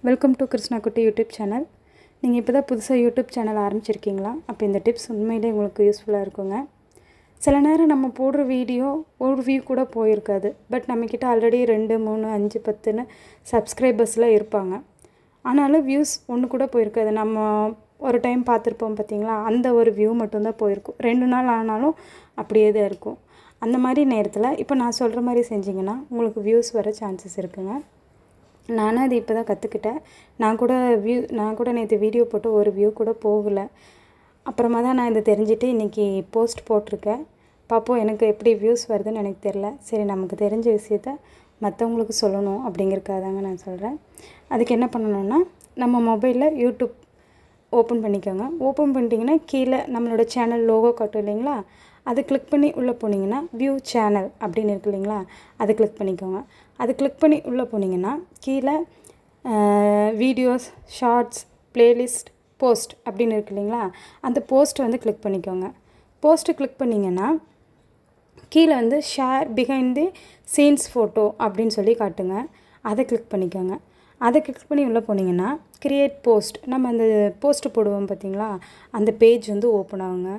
Welcome to Krishna குட்டி YouTube channel. நீங்கள் இப்போ தான் புதுசாக யூடியூப் சேனல் ஆரம்பிச்சிருக்கீங்களா? அப்போ இந்த டிப்ஸ் உண்மையிலே உங்களுக்கு யூஸ்ஃபுல்லாக இருக்குங்க. சில நேரம் நம்ம போடுற வீடியோ ஒரு வியூ கூட போயிருக்காது. பட் நம்மக்கிட்ட ஆல்ரெடி 2, 3, 5, 10ன்னு சப்ஸ்கிரைபர்ஸ்லாம் இருப்பாங்க. ஆனாலும் வியூஸ் ஒன்று கூட போயிருக்காது. நம்ம ஒரு டைம் பார்த்துருப்போம் பார்த்தீங்களா, அந்த ஒரு வியூ மட்டும்தான் போயிருக்கும். 2 நாள் ஆனாலும் அப்படியே தான் இருக்கும். அந்த மாதிரி நேரத்தில் இப்போ நான் சொல்கிற மாதிரி செஞ்சிங்கன்னா உங்களுக்கு வியூஸ் வர சான்சஸ் இருக்குங்க. நானும் அது இப்போ தான் கற்றுக்கிட்டேன். நான் கூட நேற்று வீடியோ போட்டு ஒரு வியூ கூட போகலை. அப்புறமா தான் நான் இதை தெரிஞ்சுட்டு இன்றைக்கி போஸ்ட் போட்டிருக்கேன். பார்ப்போம் எனக்கு எப்படி வியூஸ் வருதுன்னு எனக்கு தெரில. சரி, நமக்கு தெரிஞ்ச விஷயத்த மற்றவங்களுக்கு சொல்லணும் அப்படிங்கிறக்காக தாங்க நான் சொல்கிறேன். அதுக்கு என்ன பண்ணணுன்னா, நம்ம மொபைலில் யூடியூப் ஓப்பன் பண்ணிக்கோங்க. ஓப்பன் பண்ணிட்டீங்கன்னா கீழே நம்மளோட சேனல் லோகோ காட்டும் இல்லைங்களா, அதை கிளிக் பண்ணி உள்ளே போனீங்கன்னா வியூ சேனல் அப்படின்னு இருக்கு இல்லைங்களா, அதை கிளிக் பண்ணிக்கோங்க. அது கிளிக் பண்ணி உள்ளே போனீங்கன்னா கீழே வீடியோஸ், ஷார்ட்ஸ், ப்ளேலிஸ்ட், போஸ்ட் அப்படின்னு இருக்கு இல்லைங்களா, அந்த போஸ்ட்டை வந்து கிளிக் பண்ணிக்கோங்க. போஸ்ட்டு கிளிக் பண்ணிங்கன்னா கீழே வந்து share behind the scenes photo அப்படின்னு சொல்லி காட்டுங்க. அதை கிளிக் பண்ணிக்கோங்க. அதை கிளிக் பண்ணி உள்ளே போனீங்கன்னா க்ரியேட் போஸ்ட், நம்ம அந்த போஸ்ட்டு போடுவோம் பார்த்தீங்களா, அந்த பேஜ் வந்து ஓப்பன் ஆகுங்க.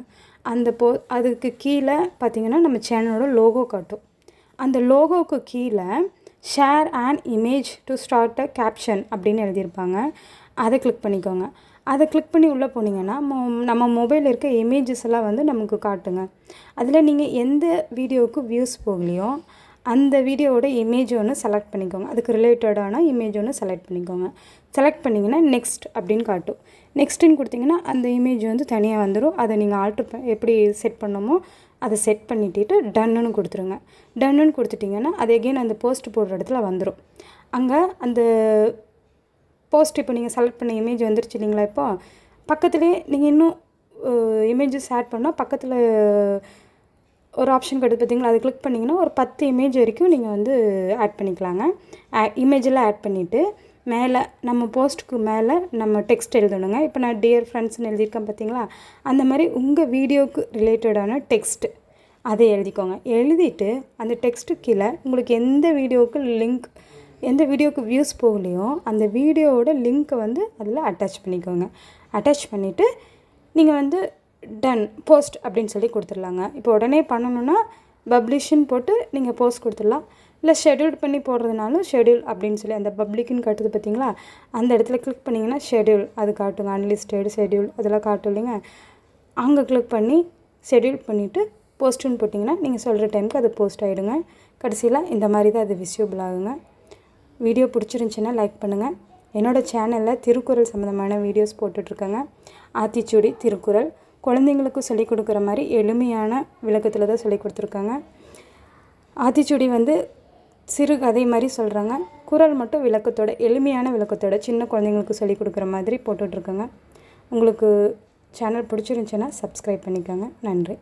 அதுக்கு கீழே பார்த்தீங்கன்னா நம்ம சேனலோட லோகோ காட்டும். அந்த லோகோவுக்கு கீழே share and image to start a caption அப்படின்னு எழுதியிருப்பாங்க. அதை கிளிக் பண்ணிக்கோங்க. அதை கிளிக் பண்ணி உள்ளே போனீங்கன்னா நம்ம மொபைலில் இருக்க இமேஜஸ் எல்லாம் வந்து நமக்கு காட்டுங்க. அதில் நீங்கள் எந்த வீடியோவுக்கு வியூஸ் போகலையோ அந்த வீடியோவோட இமேஜ் ஒன்று செலக்ட் பண்ணிக்கோங்க. அதுக்கு ரிலேட்டடான இமேஜ் ஒன்று செலக்ட் பண்ணிக்கோங்க. செலக்ட் பண்ணிங்கன்னா நெக்ஸ்ட் அப்படின்னு காட்டும். நெக்ஸ்ட்டுன்னு கொடுத்தீங்கன்னா அந்த இமேஜ் வந்து தனியாக வந்துடும். அதை நீங்கள் எப்படி செட் பண்ணணுமோ அதை செட் பண்ணிவிட்டு டன்னுன்னு கொடுத்துருங்க. டன்னுன்னு கொடுத்துட்டிங்கன்னா அது எகெயின் அந்த போஸ்ட் போடுற இடத்துல வந்துடும். அங்கே அந்த போஸ்ட் இப்போ நீங்கள் செலக்ட் பண்ண இமேஜ் வந்துருச்சு இல்லைங்களா, இப்போ பக்கத்துலேயே நீங்கள் இன்னும் இமேஜஸ் ஆட் பண்ணால் பக்கத்தில் ஒரு ஆப்ஷன் கிடையாது பார்த்தீங்களா, அதை கிளிக் பண்ணிங்கன்னா ஒரு 10 இமேஜ் வரைக்கும் நீங்கள் வந்து ஆட் பண்ணிக்கலாங்க. இமேஜெல்லாம் ஆட் பண்ணிவிட்டு மேலே நம்ம போஸ்ட்டுக்கு மேலே நம்ம டெக்ஸ்ட் எழுதணுங்க. இப்போ நான் டியர் ஃப்ரெண்ட்ஸ்னு எழுதியிருக்கேன் பார்த்தீங்களா, அந்த மாதிரி உங்கள் வீடியோவுக்கு ரிலேட்டடான டெக்ஸ்ட்டு அதை எழுதிக்கோங்க. எழுதிட்டு அந்த டெக்ஸ்ட்டு கீழே உங்களுக்கு எந்த வீடியோவுக்கு வியூஸ் போகலையோ அந்த வீடியோவோட லிங்க்கை வந்து அதில் அட்டாச் பண்ணிக்கோங்க. அட்டாச் பண்ணிவிட்டு நீங்கள் வந்து டன் போஸ்ட் அப்படின்னு சொல்லி கொடுத்துடலாங்க. இப்போ உடனே பண்ணணுன்னா பப்ளிஷ்ன்னு போட்டு நீங்கள் போஸ்ட் கொடுத்துடலாம். இல்லை ஷெடியூல் பண்ணி போடுறதுனாலும் ஷெடியூல் அப்படின்னு சொல்லி அந்த பப்ளிக்குன்னு காட்டுது பார்த்தீங்களா, அந்த இடத்துல கிளிக் பண்ணிங்கன்னா ஷெடியூல் அது காட்டுங்க. அன்லிஸ்டட் ஷெடியூல் அதெல்லாம் காட்டும் இல்லைங்க. அங்கே கிளிக் பண்ணி ஷெடியூல் பண்ணிவிட்டு போஸ்ட்டுன்னு போட்டிங்கன்னா நீங்கள் சொல்கிற டைமுக்கு அது போஸ்ட் ஆகிடுங்க. கடைசியில் இந்த மாதிரி தான் அது விசியபிள் ஆகுங்க. வீடியோ பிடிச்சிருந்துச்சின்னா லைக் பண்ணுங்கள். என்னோடய சேனலில் திருக்குறள் சம்மந்தமான வீடியோஸ் போட்டுட்ருக்கேங்க. ஆத்திச்சூடி திருக்குறள் குழந்தைங்களுக்கு சொல்லிக் கொடுக்குற மாதிரி எளிமையான விளக்கத்தில் தான் சொல்லிக் கொடுத்துருக்காங்க. ஆத்திச்சூடி வந்து சிறு கதை மாதிரி சொல்கிறாங்க. குறள் மட்டும் எளிமையான விளக்கத்தோட சின்ன குழந்தைங்களுக்கு சொல்லிக் கொடுக்குற மாதிரி போட்டுட்ருக்கேங்க. உங்களுக்கு சேனல் பிடிச்சிருந்துச்சின்னா சப்ஸ்கிரைப் பண்ணிக்கோங்க. நன்றி.